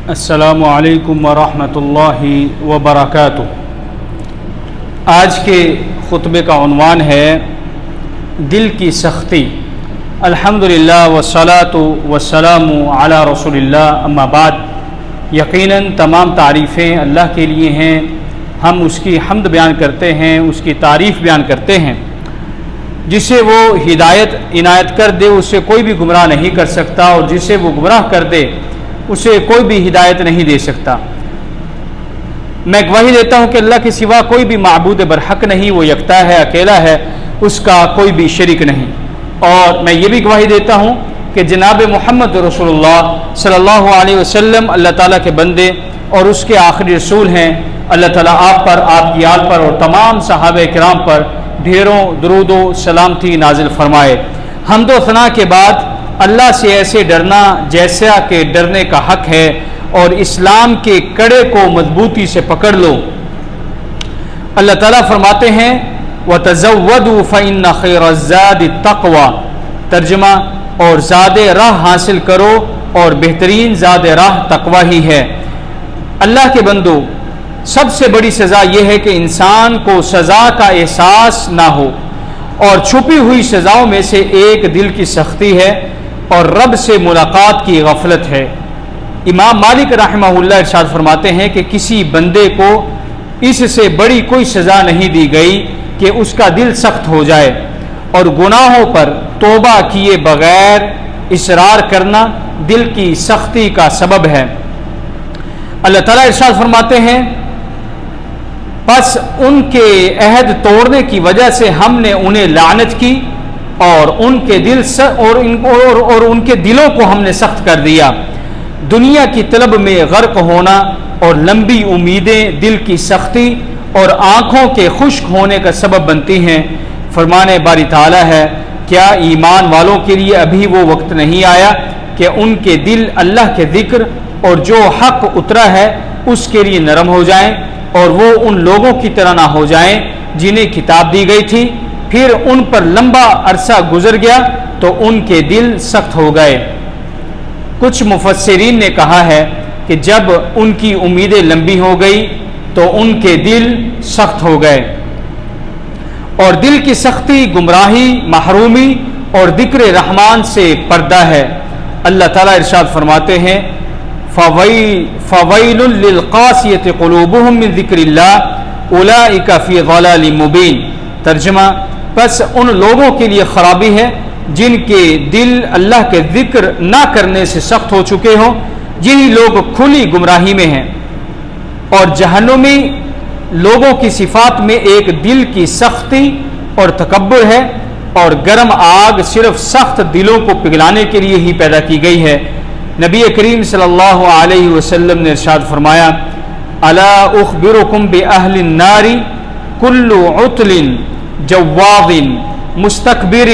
السلام علیکم ورحمۃ اللہ وبرکاتہ۔ آج کے خطبے کا عنوان ہے دل کی سختی۔ الحمدللہ والصلاۃ والسلام علی رسول اللہ، اما بعد۔ یقیناً تمام تعریفیں اللہ کے لیے ہیں، ہم اس کی حمد بیان کرتے ہیں، اس کی تعریف بیان کرتے ہیں۔ جسے وہ ہدایت عنایت کر دے اسے کوئی بھی گمراہ نہیں کر سکتا، اور جسے وہ گمراہ کر دے اسے کوئی بھی ہدایت نہیں دے سکتا۔ میں گواہی دیتا ہوں کہ اللہ کے سوا کوئی بھی معبود برحق نہیں، وہ یکتا ہے، اکیلا ہے، اس کا کوئی بھی شریک نہیں۔ اور میں یہ بھی گواہی دیتا ہوں کہ جناب محمد رسول اللہ صلی اللہ علیہ وسلم اللہ تعالیٰ کے بندے اور اس کے آخری رسول ہیں۔ اللہ تعالیٰ آپ پر، آپ کی آل پر اور تمام صحابہ کرام پر ڈھیروں درود و سلامتی نازل فرمائے۔ حمد و ثنا کے بعد اللہ سے ایسے ڈرنا جیسا کہ ڈرنے کا حق ہے، اور اسلام کے کڑے کو مضبوطی سے پکڑ لو۔ اللہ تعالیٰ فرماتے ہیں وَتَزَوَّدُوا فَإِنَّ خَيْرَ الزَّادِ التَّقْوَى، ترجمہ، اور زاد راہ حاصل کرو اور بہترین زاد راہ تقوی ہی ہے۔ اللہ کے بندو، سب سے بڑی سزا یہ ہے کہ انسان کو سزا کا احساس نہ ہو، اور چھپی ہوئی سزاؤں میں سے ایک دل کی سختی ہے اور رب سے ملاقات کی غفلت ہے۔ امام مالک رحمہ اللہ ارشاد فرماتے ہیں کہ کسی بندے کو اس سے بڑی کوئی سزا نہیں دی گئی کہ اس کا دل سخت ہو جائے، اور گناہوں پر توبہ کیے بغیر اصرار کرنا دل کی سختی کا سبب ہے۔ اللہ تعالیٰ ارشاد فرماتے ہیں پس ان کے عہد توڑنے کی وجہ سے ہم نے انہیں لعنت کی، اور ان کے دل اور ان کے دلوں کو ہم نے سخت کر دیا۔ دنیا کی طلب میں غرق ہونا اور لمبی امیدیں دل کی سختی اور آنکھوں کے خشک ہونے کا سبب بنتی ہیں۔ فرمان باری تعالیٰ ہے، کیا ایمان والوں کے لیے ابھی وہ وقت نہیں آیا کہ ان کے دل اللہ کے ذکر اور جو حق اترا ہے اس کے لیے نرم ہو جائیں، اور وہ ان لوگوں کی طرح نہ ہو جائیں جنہیں کتاب دی گئی تھی، پھر ان پر لمبا عرصہ گزر گیا تو ان کے دل سخت ہو گئے۔ کچھ مفسرین نے کہا ہے کہ جب ان کی امیدیں لمبی ہو گئی تو ان کے دل سخت ہو گئے۔ اور دل کی سختی گمراہی، محرومی اور ذکر رحمان سے پردہ ہے۔ اللہ تعالیٰ ارشاد فرماتے ہیں فَوَيْلٌ لِّلْقَاسِيَةِ قُلُوبُهُم مِّن ذِكْرِ اللَّهِ أُولَٰئِكَ فِي ضَلَالٍ مُّبِينٍ، ترجمہ، بس ان لوگوں کے لیے خرابی ہے جن کے دل اللہ کے ذکر نہ کرنے سے سخت ہو چکے ہوں، یہی لوگ کھلی گمراہی میں ہیں۔ اور جہنمی لوگوں کی صفات میں ایک دل کی سختی اور تکبر ہے، اور گرم آگ صرف سخت دلوں کو پگھلانے کے لیے ہی پیدا کی گئی ہے۔ نبی کریم صلی اللہ علیہ وسلم نے ارشاد فرمایا الا اخبرکم باہل النار کل عتل جواظ مستکبر،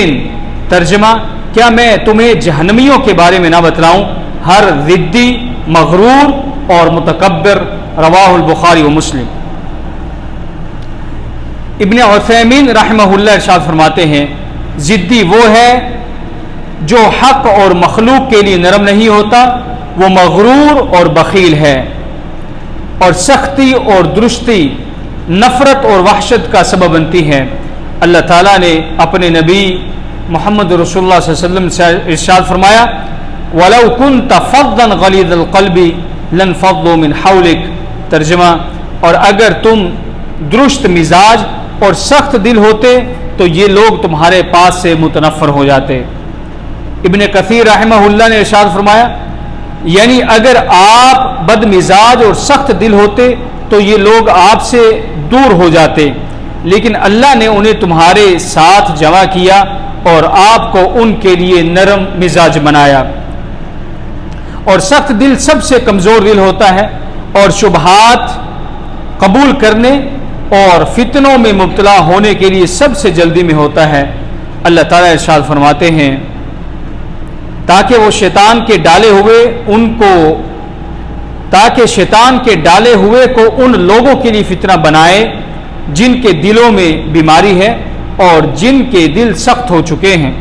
ترجمہ، کیا میں تمہیں جہنمیوں کے بارے میں نہ بتلاؤں؟ ہر ضدی، مغرور اور متکبر۔ رواہ البخاری و مسلم۔ ابن عثیمین رحمہ اللہ ارشاد فرماتے ہیں ضدی وہ ہے جو حق اور مخلوق کے لیے نرم نہیں ہوتا، وہ مغرور اور بخیل ہے۔ اور سختی اور درستی نفرت اور وحشت کا سبب بنتی ہے۔ اللہ تعالیٰ نے اپنے نبی محمد رسول اللہ صلی اللہ علیہ وسلم سے ارشاد فرمایا وَلَوْ كُنْتَ فَضًّا غَلِيظَ الْقَلْبِ لَانفَضُّوا مِنْ حَوْلِكَ، ترجمہ، اور اگر تم درست مزاج اور سخت دل ہوتے تو یہ لوگ تمہارے پاس سے متنفر ہو جاتے۔ ابن کثیر رحمہ اللہ نے ارشاد فرمایا یعنی اگر آپ بد مزاج اور سخت دل ہوتے تو یہ لوگ آپ سے دور ہو جاتے، لیکن اللہ نے انہیں تمہارے ساتھ جمع کیا اور آپ کو ان کے لیے نرم مزاج بنایا۔ اور سخت دل سب سے کمزور دل ہوتا ہے، اور شبہات قبول کرنے اور فتنوں میں مبتلا ہونے کے لیے سب سے جلدی میں ہوتا ہے۔ اللہ تعالیٰ ارشاد فرماتے ہیں تاکہ شیطان کے ڈالے ہوئے کو ان لوگوں کے لیے فتنہ بنائے جن کے دلوں میں بیماری ہے اور جن کے دل سخت ہو چکے ہیں،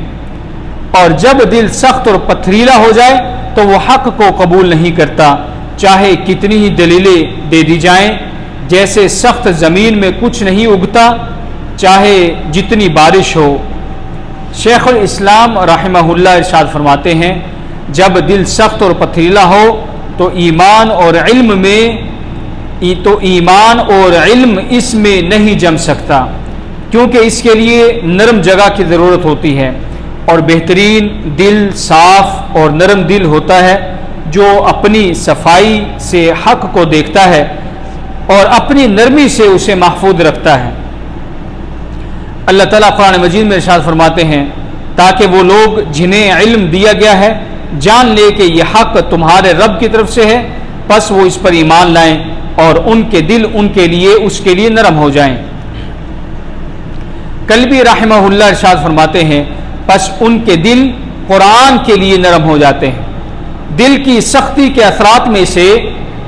اور جب دل سخت اور پتھریلا ہو جائے تو وہ حق کو قبول نہیں کرتا، چاہے کتنی ہی دلیلیں دے دی جائیں، جیسے سخت زمین میں کچھ نہیں اگتا چاہے جتنی بارش ہو۔ شیخ الاسلام رحمہ اللہ ارشاد فرماتے ہیں جب دل سخت اور پتھریلا ہو تو ایمان اور علم اس میں نہیں جم سکتا، کیونکہ اس کے لیے نرم جگہ کی ضرورت ہوتی ہے، اور بہترین دل صاف اور نرم دل ہوتا ہے جو اپنی صفائی سے حق کو دیکھتا ہے اور اپنی نرمی سے اسے محفوظ رکھتا ہے۔ اللہ تعالیٰ قرآن مجید میں ارشاد فرماتے ہیں تاکہ وہ لوگ جنہیں علم دیا گیا ہے جان لے کہ یہ حق تمہارے رب کی طرف سے ہے، پس وہ اس پر ایمان لائیں اور ان کے دل اس کے لیے نرم ہو جائیں۔ کلبی رحمہ اللہ ارشاد فرماتے ہیں پس ان کے دل قرآن کے لیے نرم ہو جاتے ہیں۔ دل کی سختی کے اثرات میں سے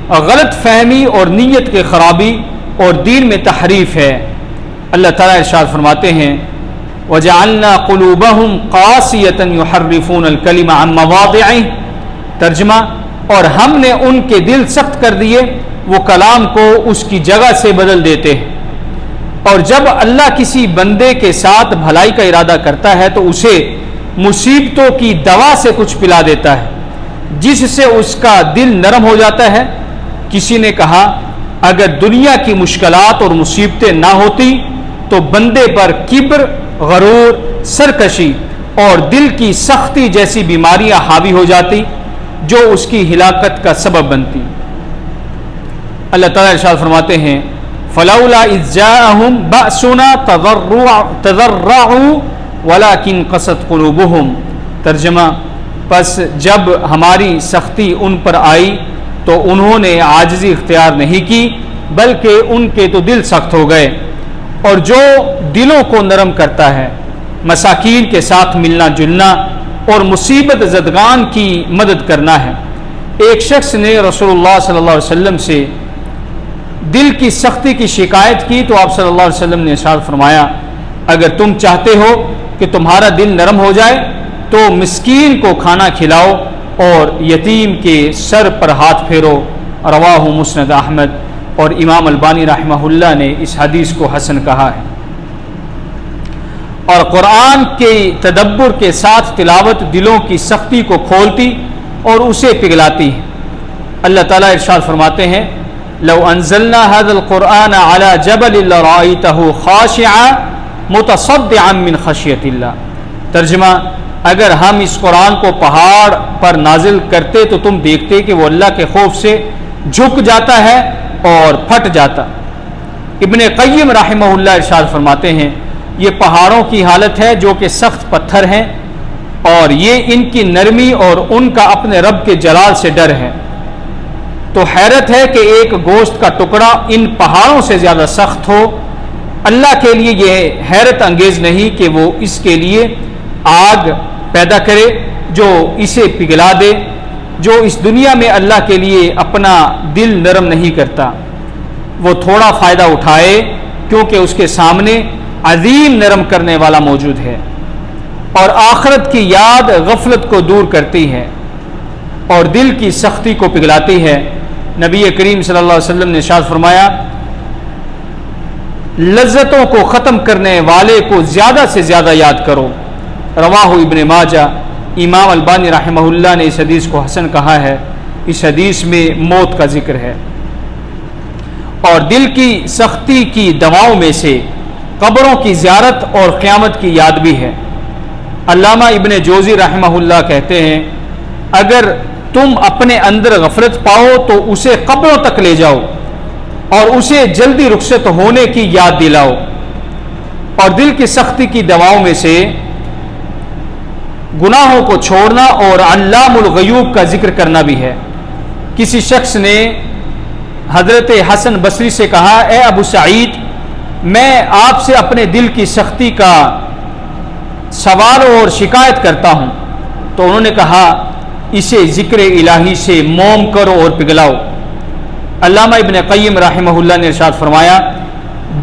غلط فہمی اور نیت کی خرابی اور دین میں تحریف ہے۔ اللہ تعالیٰ ارشاد فرماتے ہیں وَجَعَلْنَا قُلُوبَهُمْ قَاسِيَةً يُحَرِّفُونَ الْكَلِمَ عَن مَّوَاضِعِهِ، ترجمہ، اور ہم نے ان کے دل سخت کر دیے، وہ کلام کو اس کی جگہ سے بدل دیتے ہیں۔ اور جب اللہ کسی بندے کے ساتھ بھلائی کا ارادہ کرتا ہے تو اسے مصیبتوں کی دوا سے کچھ پلا دیتا ہے جس سے اس کا دل نرم ہو جاتا ہے۔ کسی نے کہا اگر دنیا کی مشکلات اور مصیبتیں نہ ہوتی تو بندے پر کبر، غرور، سرکشی اور دل کی سختی جیسی بیماریاں حاوی ہو جاتی جو اس کی ہلاکت کا سبب بنتی۔ اللہ تعالیٰ ارشاد فرماتے ہیں فلولا اذ جاءهم بأسنا تضرعوا ولكن قست قلوبهم، ترجمہ، پس جب ہماری سختی ان پر آئی تو انہوں نے عاجزی اختیار نہیں کی بلکہ ان کے تو دل سخت ہو گئے۔ اور جو دلوں کو نرم کرتا ہے، مساکین کے ساتھ ملنا جلنا اور مصیبت زدگان کی مدد کرنا ہے۔ ایک شخص نے رسول اللہ صلی اللہ علیہ وسلم سے دل کی سختی کی شکایت کی تو آپ صلی اللہ علیہ وسلم نے ارشاد فرمایا اگر تم چاہتے ہو کہ تمہارا دل نرم ہو جائے تو مسکین کو کھانا کھلاؤ اور یتیم کے سر پر ہاتھ پھیرو۔ رواہ مسند احمد، اور امام البانی رحمہ اللہ نے اس حدیث کو حسن کہا ہے۔ اور قرآن کے تدبر کے ساتھ تلاوت دلوں کی سختی کو کھولتی اور اسے پگھلاتی ہے۔ اللہ تعالیٰ ارشاد فرماتے ہیں لو انزلنا هذا القرآن على جبل لرأيته خاشعا متصدعا من خشية الله، ترجمہ، اگر ہم اس قرآن کو پہاڑ پر نازل کرتے تو تم دیکھتے کہ وہ اللہ کے خوف سے جھک جاتا ہے اور پھٹ جاتا۔ ابن قیم رحمہ اللہ ارشاد فرماتے ہیں یہ پہاڑوں کی حالت ہے جو کہ سخت پتھر ہیں اور یہ ان کی نرمی اور ان کا اپنے رب کے جلال سے ڈر ہے، تو حیرت ہے کہ ایک گوشت کا ٹکڑا ان پہاڑوں سے زیادہ سخت ہو۔ اللہ کے لیے یہ حیرت انگیز نہیں کہ وہ اس کے لیے آگ پیدا کرے جو اسے پگھلا دے۔ جو اس دنیا میں اللہ کے لیے اپنا دل نرم نہیں کرتا وہ تھوڑا فائدہ اٹھائے کیونکہ اس کے سامنے عظیم نرم کرنے والا موجود ہے۔ اور آخرت کی یاد غفلت کو دور کرتی ہے اور دل کی سختی کو پگھلاتی ہے۔ نبی کریم صلی اللہ علیہ وسلم نے ارشاد فرمایا لذتوں کو ختم کرنے والے کو زیادہ سے زیادہ یاد کرو۔ رواہ ابن ماجہ، امام البانی رحمہ اللہ نے اس حدیث کو حسن کہا ہے۔ اس حدیث میں موت کا ذکر ہے۔ اور دل کی سختی کی دواؤں میں سے قبروں کی زیارت اور قیامت کی یاد بھی ہے۔ علامہ ابن جوزی رحمہ اللہ کہتے ہیں اگر تم اپنے اندر غفلت پاؤ تو اسے قبروں تک لے جاؤ اور اسے جلدی رخصت ہونے کی یاد دلاؤ۔ اور دل کی سختی کی دواؤں میں سے گناہوں کو چھوڑنا اور علام الغیوب کا ذکر کرنا بھی ہے۔ کسی شخص نے حضرت حسن بصری سے کہا اے ابو سعید، میں آپ سے اپنے دل کی سختی کا سوال اور شکایت کرتا ہوں، تو انہوں نے کہا اسے ذکر الہی سے موم کرو اور پگھلاؤ۔ علامہ ابن قیم رحمہ اللہ نے ارشاد فرمایا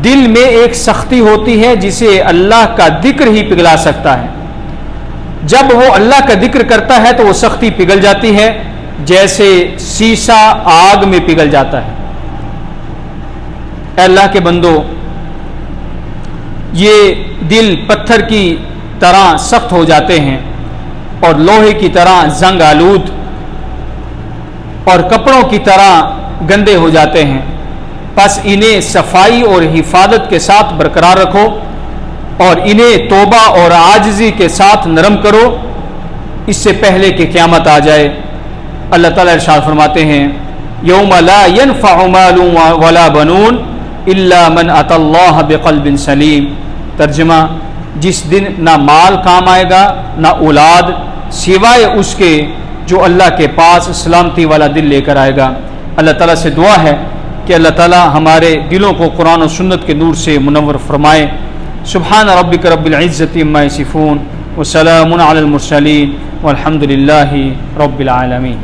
دل میں ایک سختی ہوتی ہے جسے اللہ کا ذکر ہی پگھلا سکتا ہے۔ جب وہ اللہ کا ذکر کرتا ہے تو وہ سختی پگھل جاتی ہے، جیسے سیسا آگ میں پگھل جاتا ہے۔ اے اللہ کے بندو، یہ دل پتھر کی طرح سخت ہو جاتے ہیں اور لوہے کی طرح زنگ آلود اور کپڑوں کی طرح گندے ہو جاتے ہیں، پس انہیں صفائی اور حفاظت کے ساتھ برقرار رکھو اور انہیں توبہ اور عاجزی کے ساتھ نرم کرو اس سے پہلے کہ قیامت آ جائے۔ اللہ تعالیٰ ارشاد فرماتے ہیں یوم لا ينفع مال ولا بنون الا من اتى اللہ بقلب سلیم۔ ترجمہ، جس دن نہ مال کام آئے گا نہ اولاد، سوائے اس کے جو اللہ کے پاس سلامتی والا دل لے کر آئے گا۔ اللہ تعالیٰ سے دعا ہے کہ اللہ تعالیٰ ہمارے دلوں کو قرآن و سنت کے نور سے منور فرمائے۔ سبحان ربک رب العزت عما یصفون وسلام علی المرسلین والحمد للہ رب العالمین۔